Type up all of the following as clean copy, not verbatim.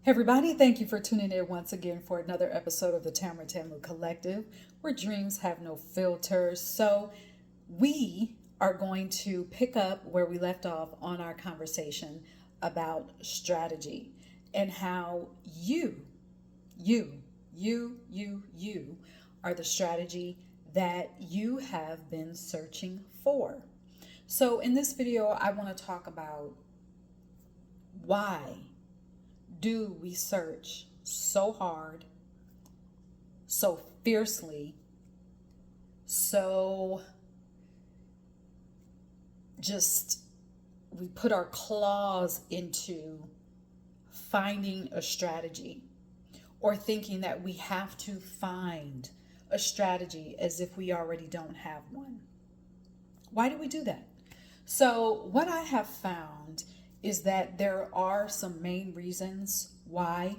Hey everybody, thank you for tuning in once again for another episode of the Tamara Tamu Collective, where dreams have no filters. So we are going to pick up where we left off on our conversation about strategy and how you are the strategy that you have been searching for. So in this video, I want to talk about why do we search so hard, so fiercely, so just we put our claws into finding a strategy or thinking that we have to find a strategy as if we already don't have one. Why do we do that? So what I have found is that there are some main reasons why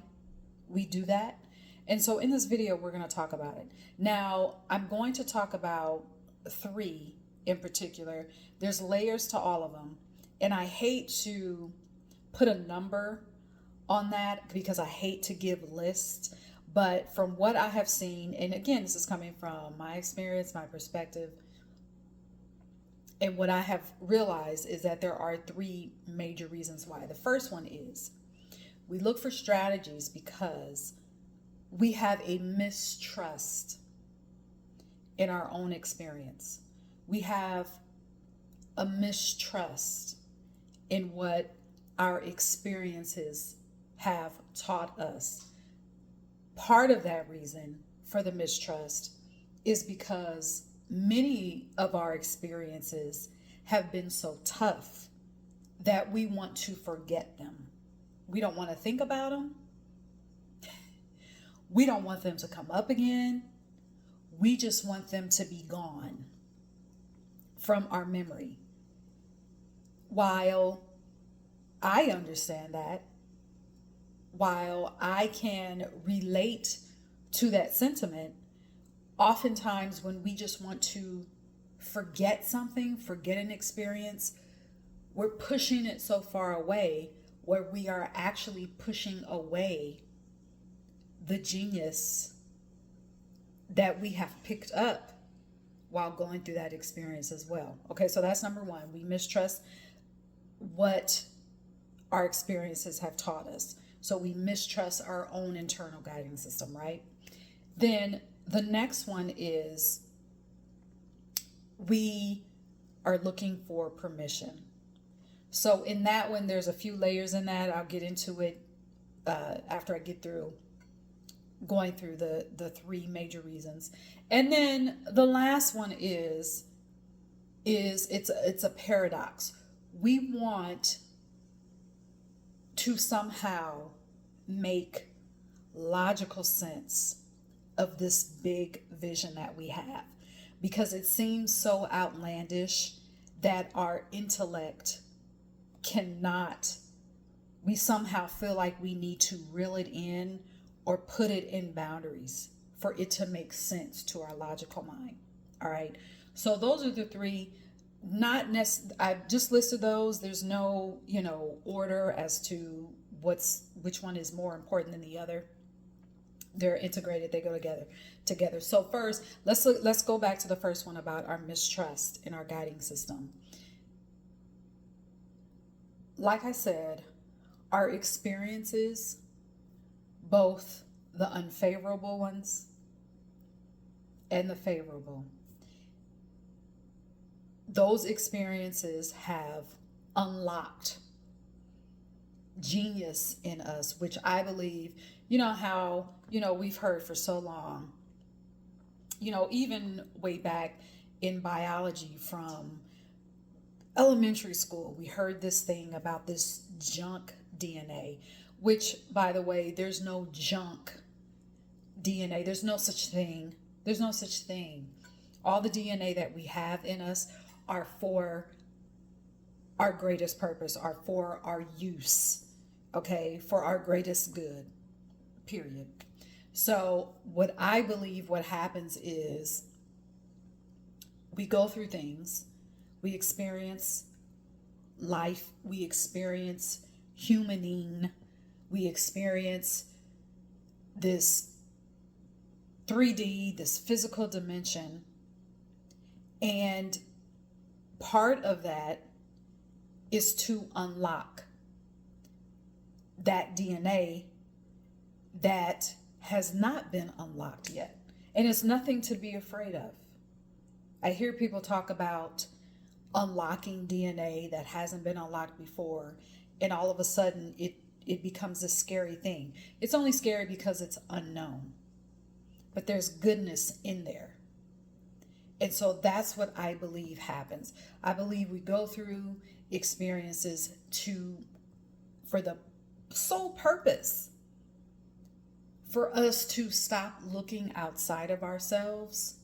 we do that. And so in this video, we're going to talk about it. Now, I'm going to talk about three in particular. There's layers to all of them. And I hate to put a number on that because I hate to give lists. But from what I have seen, and again, this is coming from my experience, my perspective, and what I have realized is that there are three major reasons why. The first one is we look for strategies because we have a mistrust in our own experience. We have a mistrust in what our experiences have taught us. Part of that reason for the mistrust is because many of our experiences have been so tough that we want to forget them. We don't want to think about them. We don't want them to come up again. We just want them to be gone from our memory. While I understand that, while I can relate to that sentiment, oftentimes when we just want to forget something, forget an experience, we're pushing it so far away where we are actually pushing away the genius that we have picked up while going through that experience as well. Okay, so that's number one. We mistrust what our experiences have taught us. So we mistrust our own internal guiding system, right? Then the next one is we are looking for permission. So in that one, there's a few layers in that. I'll get into it after I get through going through the three major reasons. And then the last one is it's a paradox. We want to somehow make logical sense of this big vision that we have because it seems so outlandish that our intellect cannot, we somehow feel like we need to reel it in or put it in boundaries for it to make sense to our logical mind. All right. So those are the three. Not necessarily, I've just listed those. There's no, order as to which one is more important than the other. They're integrated, they go together. So first, let's go back to the first one about our mistrust in our guiding system. Like I said, our experiences, both the unfavorable ones and the favorable, those experiences have unlocked genius in us, which I believe, how, we've heard for so long, even way back in biology from elementary school, we heard this thing about this junk DNA, which, by the way, there's no junk DNA. There's no such thing. There's no such thing. All the DNA that we have in us are for our greatest purpose, are for our use, okay, for our greatest good, period. So what I believe what happens is we go through things, we experience life, we experience humaning, We experience this 3D, this physical dimension. And part of that is to unlock that DNA that has not been unlocked yet. And it's nothing to be afraid of. I hear people talk about unlocking DNA that hasn't been unlocked before, and all of a sudden it becomes a scary thing. It's only scary because it's unknown, but there's goodness in there. And so that's what I believe happens. I believe we go through experiences for the sole purpose for us to stop looking outside of ourselves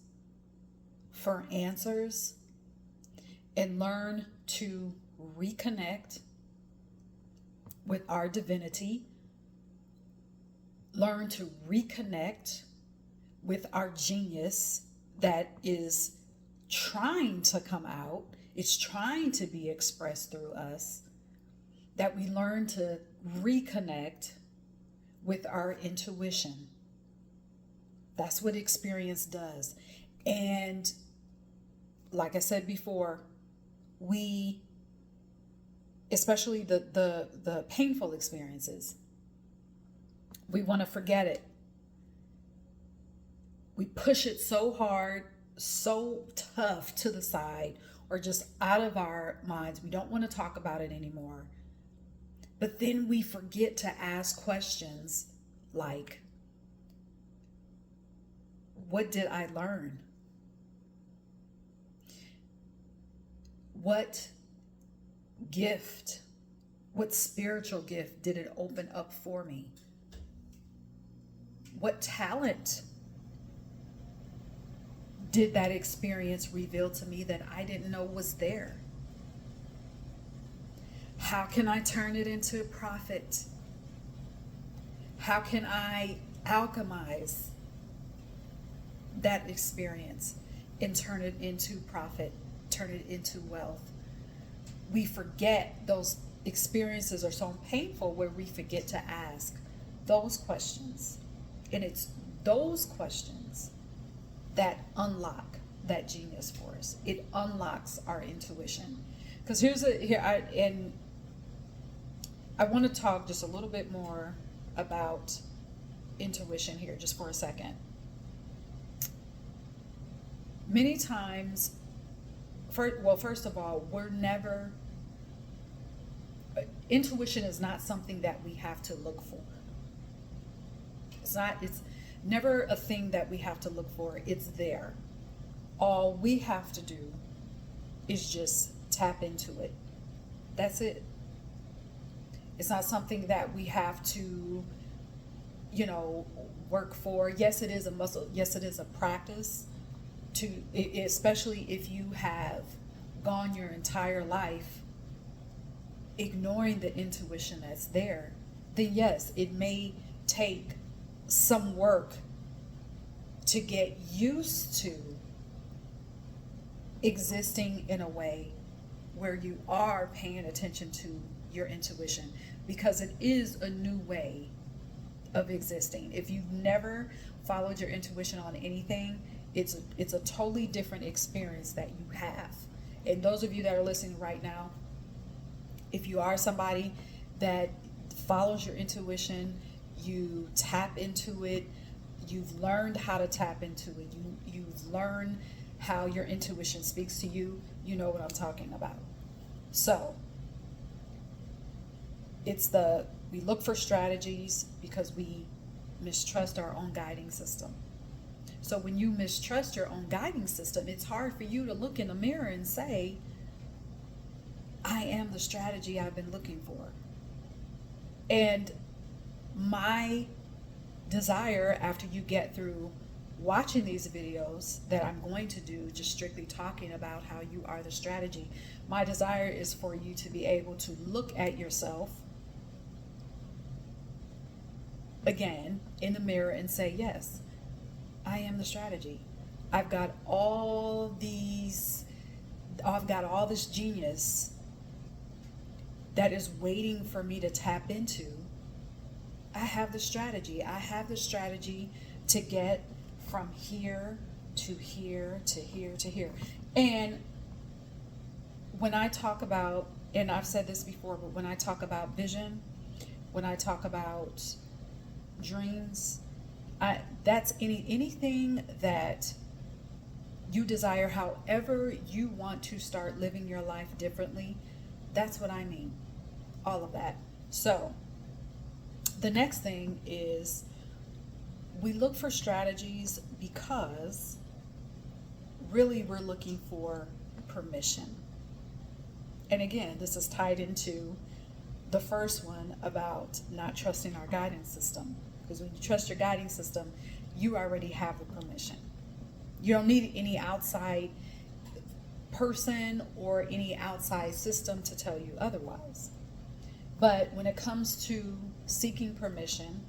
for answers and learn to reconnect with our divinity, learn to reconnect with our genius that is trying to come out, it's trying to be expressed through us, that we learn to reconnect with our intuition. That's what experience does. And like I said before, we, especially the painful experiences, we want to forget it. We push it so hard, so tough to the side, or just out of our minds. We don't want to talk about it anymore. But then we forget to ask questions like, what did I learn? What gift, what spiritual gift did it open up for me? What talent did that experience reveal to me that I didn't know was there? How can I turn it into profit? How can I alchemize that experience and turn it into profit, turn it into wealth? We forget, those experiences are so painful where we forget to ask those questions. And it's those questions that unlock that genius for us. It unlocks our intuition. Because I want to talk just a little bit more about intuition here just for a second. Many times, first of all, intuition is not something that we have to look for. It's never a thing that we have to look for. It's there. All we have to do is just tap into it. That's it. It's not something that we have to, work for. Yes, it is a muscle. Yes, it is a practice. Especially if you have gone your entire life ignoring the intuition that's there, then yes, it may take some work to get used to existing in a way where you are paying attention to your intuition, because it is a new way of existing. If you've never followed your intuition on anything, it's a totally different experience that you have. And those of you that are listening right now, if you are somebody that follows your intuition, you tap into it, you've learned how to tap into it, you've learned how your intuition speaks to you, you know what I'm talking about. So we look for strategies because we mistrust our own guiding system. So when you mistrust your own guiding system, it's hard for you to look in the mirror and say, I am the strategy I've been looking for. And my desire, after you get through watching these videos that I'm going to do, just strictly talking about how you are the strategy, my desire is for you to be able to look at yourself again in the mirror and say, yes, I am the strategy. I've got all this genius that is waiting for me to tap into I have the strategy. I have the strategy to get from here to here to here to here. And when I talk about, and I've said this before, but when I talk about vision, when I talk about dreams, that's anything that you desire, however you want to start living your life differently. That's what I mean. All of that. So the next thing is we look for strategies because really we're looking for permission. And again, this is tied into the first one about not trusting our guidance system. Because when you trust your guiding system, you already have the permission. You don't need any outside person or any outside system to tell you otherwise. But when it comes to seeking permission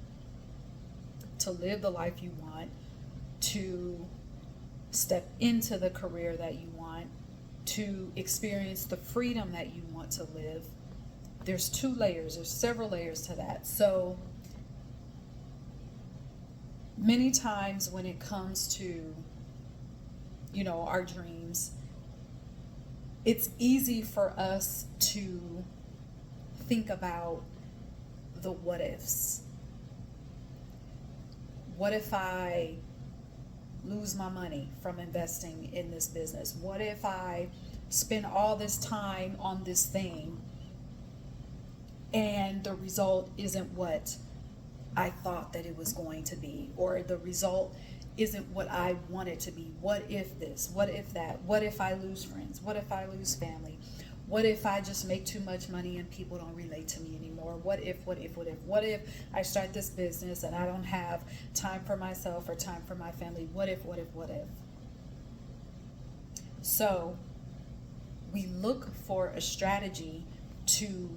to live the life you want, to step into the career that you want, to experience the freedom that you want to live, there's several layers to that. So many times when it comes to, our dreams, it's easy for us to think about the what ifs. What if I lose my money from investing in this business? What if I spend all this time on this thing and the result isn't what I thought that it was going to be, or the result isn't what I want it to be? What if this? What if that? What if I lose friends? What if I lose family? What if I just make too much money and people don't relate to me anymore? What if I start this business and I don't have time for myself or time for my family? What if? So we look for a strategy to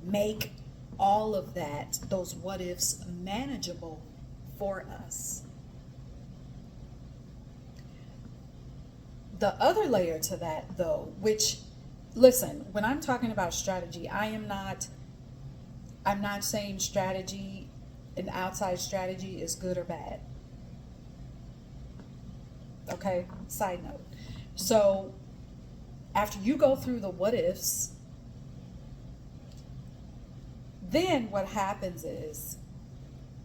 make all of that, those what ifs, manageable for us. The other layer to that, though, which, listen, when I'm talking about strategy, I'm not saying strategy, an outside strategy is good or bad. Okay, side note. So after you go through the what ifs, then what happens is,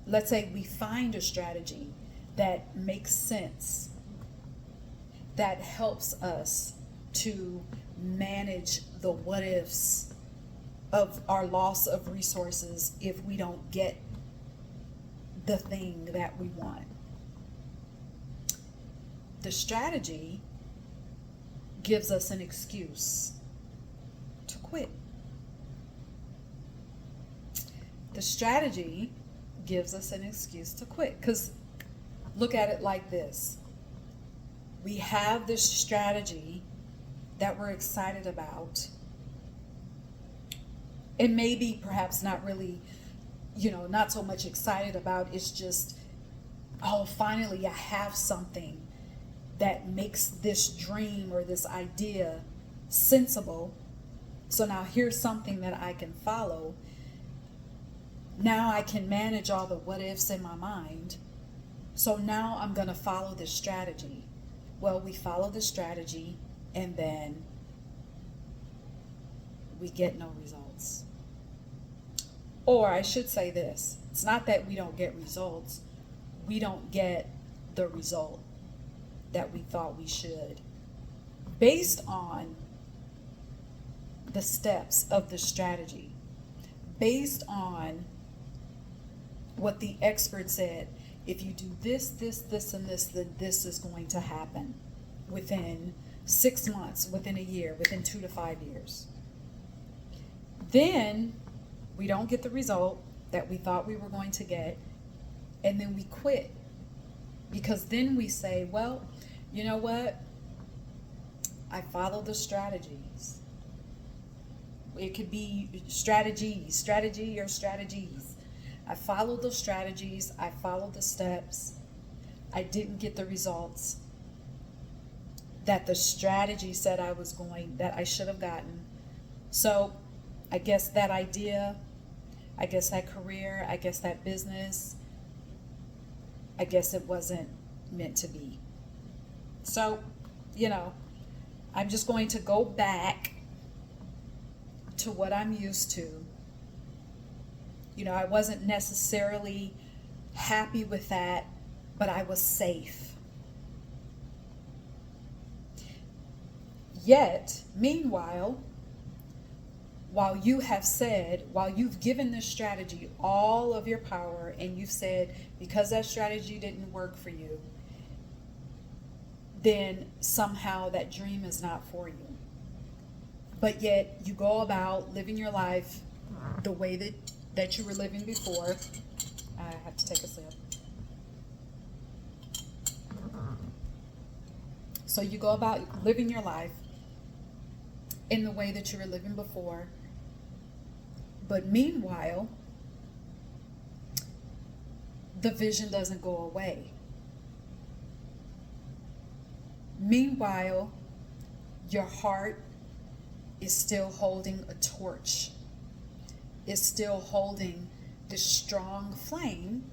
let's say we find a strategy that makes sense, that helps us to manage the what ifs of our loss of resources if we don't get the thing that we want. The strategy gives us an excuse to quit. The strategy gives us an excuse to quit, because look at it like this. We have this strategy that we're excited about, and maybe perhaps not really, not so much excited about. It's just, oh, finally I have something that makes this dream or this idea sensible. So now here's something that I can follow. Now I can manage all the what ifs in my mind. So now I'm going to follow this strategy. Well, we follow the strategy and then we get no results. Or I should say this, it's not that we don't get results, we don't get the result that we thought we should, based on the steps of the strategy, based on what the expert said. If you do this, and this, then this is going to happen within 6 months, within a year, within 2 to 5 years. Then we don't get the result that we thought we were going to get, and then we quit. Because then we say, well, you know what? I followed the strategies. It could be strategy or strategies. I followed those strategies. I followed the steps. I didn't get the results that the strategy said that I should have gotten. So I guess that idea I guess that career, I guess that business, I guess it wasn't meant to be. So, you know, I'm just going to go back to what I'm used to. You know, I wasn't necessarily happy with that, but I was safe. Yet, meanwhile, while you've given this strategy all of your power, and you've said, because that strategy didn't work for you, then somehow that dream is not for you. But yet you go about living your life the way that you were living before. I have to take a sip. So you go about living your life in the way that you were living before. But meanwhile, the vision doesn't go away. Meanwhile, your heart is still holding a torch, is still holding this strong flame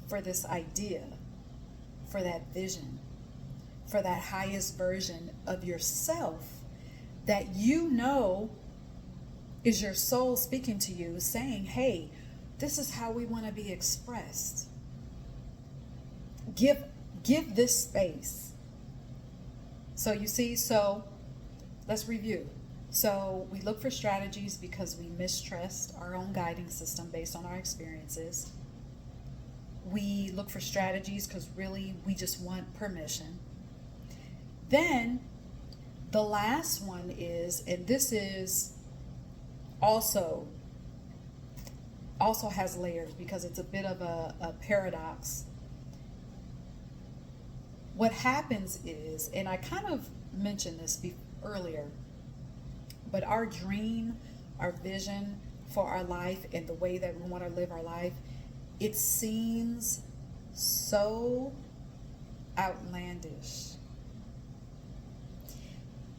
for this idea, for that vision, for that highest version of yourself that you know is your soul speaking to you, saying, hey, this is how we want to be expressed. Give this space. So you see, let's review. So we look for strategies because we mistrust our own guiding system based on our experiences. We look for strategies because really we just want permission. Then the last one is, and this is also has layers because it's a bit of a paradox. What happens is, and I kind of mentioned this earlier, but our dream, our vision for our life and the way that we want to live our life, it seems so outlandish.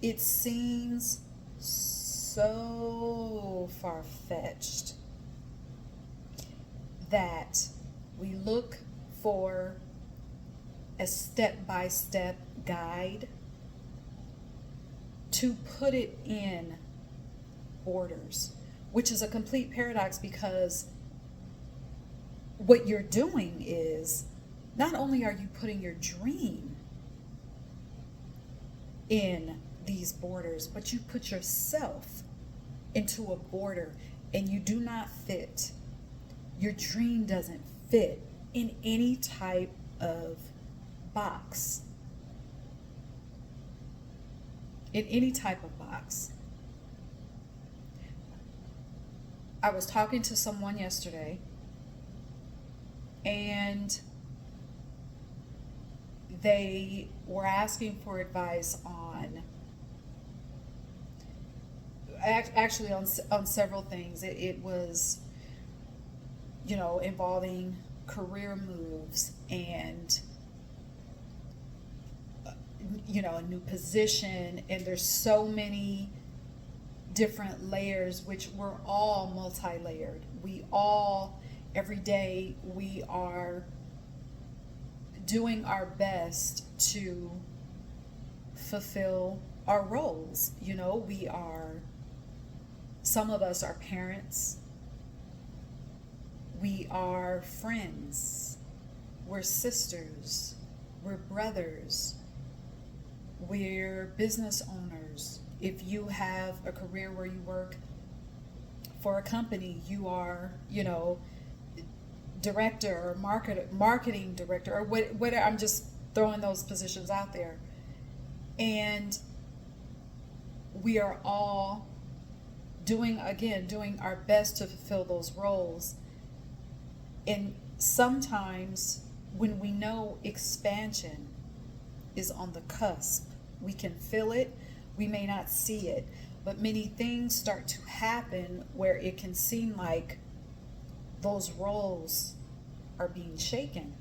It seems so far-fetched that we look for a step-by-step guide to put it in borders, which is a complete paradox because what you're doing is not only are you putting your dream in these borders, but you put yourself into a border and you do not fit. Your dream doesn't fit in any type of box. In any type of box. I was talking to someone yesterday and they were asking for advice on actually on several things. It was, involving career moves and a new position, and there's so many different layers, which we're all multi-layered. We all, every day, we are doing our best to fulfill our roles. Some of us are parents, we are friends, we're sisters, we're brothers, we're business owners. If you have a career where you work for a company, you are, director or marketing director or whatever. I'm just throwing those positions out there. And we are all doing our best to fulfill those roles. And sometimes when we know expansion is on the cusp, we can feel it, we may not see it, but many things start to happen where it can seem like those roles are being shaken.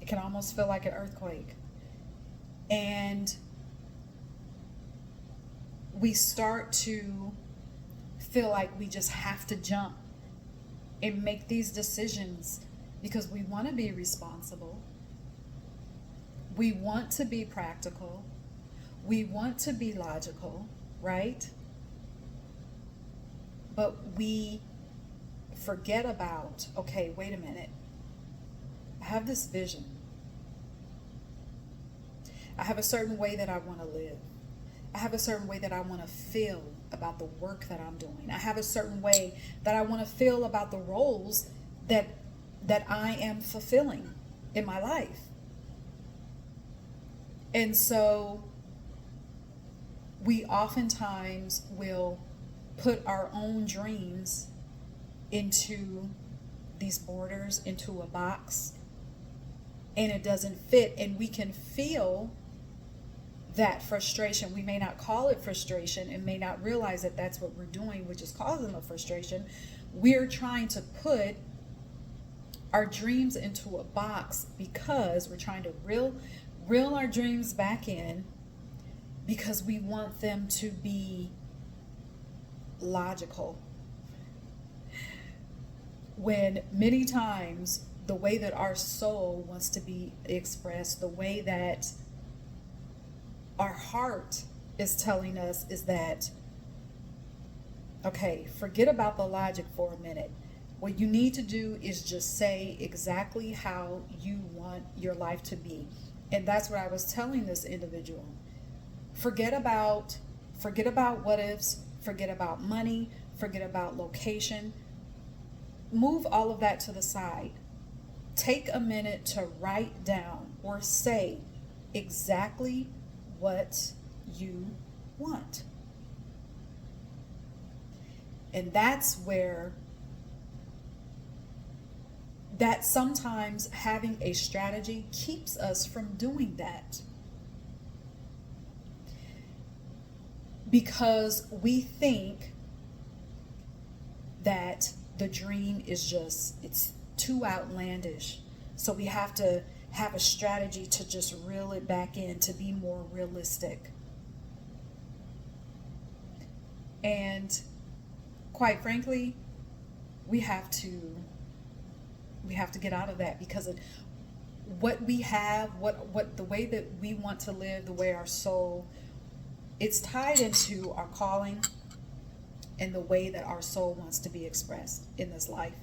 It can almost feel like an earthquake. And we start to feel like we just have to jump and make these decisions because we want to be responsible. We want to be practical. We want to be logical, right? But we forget about, okay, wait a minute. I have this vision. I have a certain way that I want to live. I have a certain way that I want to feel about the work that I'm doing. I have a certain way that I want to feel about the roles that I am fulfilling in my life. And so we oftentimes will put our own dreams into these borders, into a box, and it doesn't fit, and we can feel that frustration. We may not call it frustration and may not realize that that's what we're doing, which is causing the frustration. We're trying to put our dreams into a box because we're trying to reel our dreams back in because we want them to be logical. When many times the way that our soul wants to be expressed, the way that our heart is telling us is that, okay, forget about the logic for a minute. What you need to do is just say exactly how you want your life to be. And that's what I was telling this individual. Forget about what ifs, forget about money, forget about location. Move all of that to the side. Take a minute to write down or say exactly what you want. And that's where that sometimes having a strategy keeps us from doing that. Because we think that the dream is just, it's too outlandish. So we have to have a strategy to just reel it back in, to be more realistic. And quite frankly, we have to get out of that, because what we have, what the way that we want to live, the way our soul, it's tied into our calling and the way that our soul wants to be expressed in this life.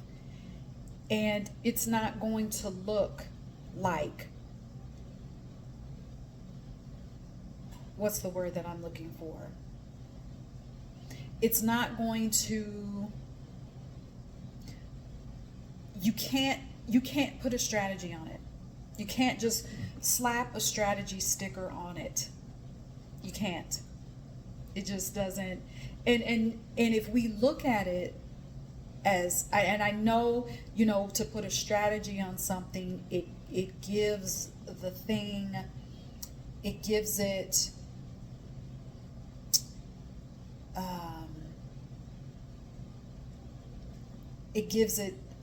And it's not going to look like, what's the word that I'm looking for? It's not going to, you can't put a strategy on it. You can't just slap a strategy sticker on it. You can't. It just doesn't. And if we look at it as, and I know, to put a strategy on something, it gives the thing, it gives it,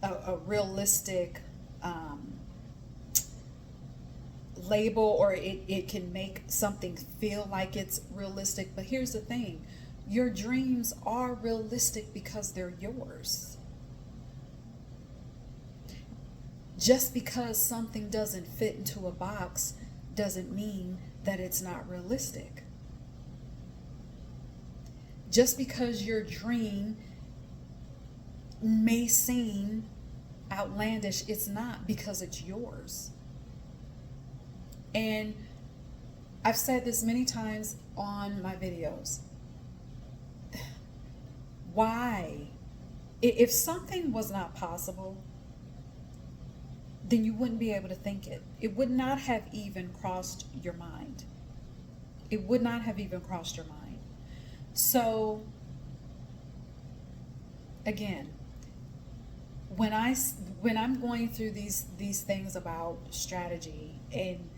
a realistic label, or it can make something feel like it's realistic. But here's the thing, your dreams are realistic because they're yours. Just because something doesn't fit into a box doesn't mean that it's not realistic. Just because your dream may seem outlandish, it's not, because it's yours. And I've said this many times on my videos. Why? If something was not possible, then you wouldn't be able to think it. It would not have even crossed your mind. It would not have even crossed your mind. So, again, when I'm going through these things about strategy and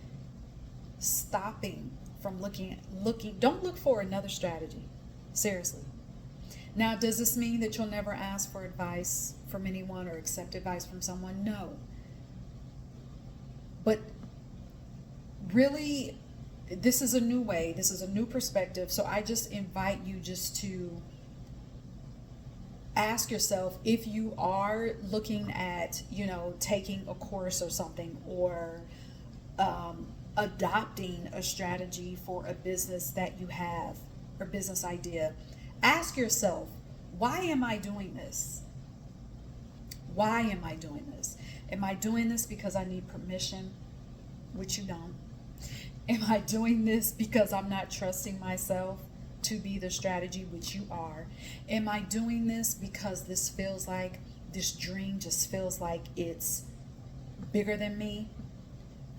stopping from looking, don't look for another strategy. Seriously. Now, does this mean that you'll never ask for advice from anyone or accept advice from someone? No. But really, this is a new way. This is a new perspective. So I just invite you just to ask yourself, if you are looking at, taking a course or something, or adopting a strategy for a business that you have, or business idea, ask yourself, why am I doing this? Why am I doing this? Am I doing this because I need permission, which you don't? Am I doing this because I'm not trusting myself to be the strategy, which you are? Am I doing this because this dream just feels like it's bigger than me?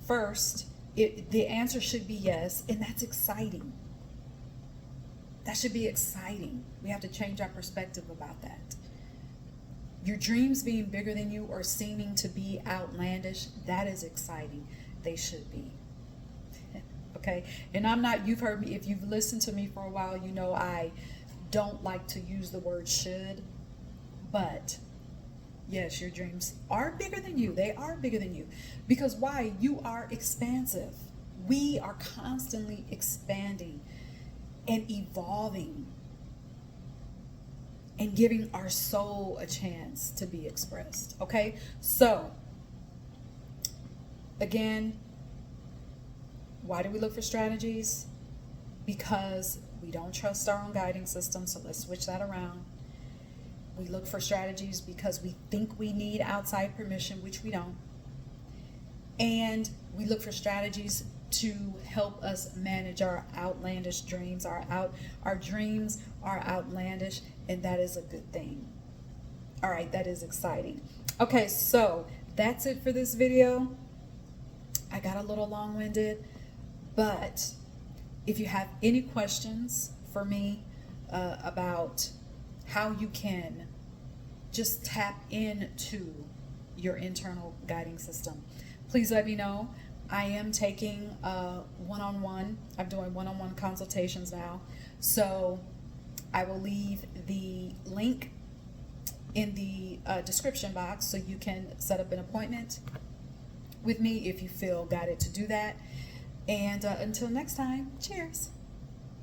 First, the answer should be yes, and that's exciting. That should be exciting. We have to change our perspective about that. Your dreams being bigger than you or seeming to be outlandish, that is exciting. They should be. Okay? And you've heard me, if you've listened to me for a while, you know I don't like to use the word should, but yes, your dreams are bigger than you. They are bigger than you. Because why? You are expansive. We are constantly expanding and evolving and giving our soul a chance to be expressed. Okay? So, again, why do we look for strategies? Because we don't trust our own guiding system, so let's switch that around. We look for strategies because we think we need outside permission, which we don't. And we look for strategies to help us manage our outlandish dreams. Our dreams are outlandish, and that is a good thing. All right, that is exciting. Okay, so that's it for this video. I got a little long-winded, but if you have any questions for me about how you can just tap into your internal guiding system, please let me know. I am taking one-on-one. I'm doing one-on-one consultations now. So I will leave the link in the description box so you can set up an appointment with me if you feel guided to do that. And until next time, cheers.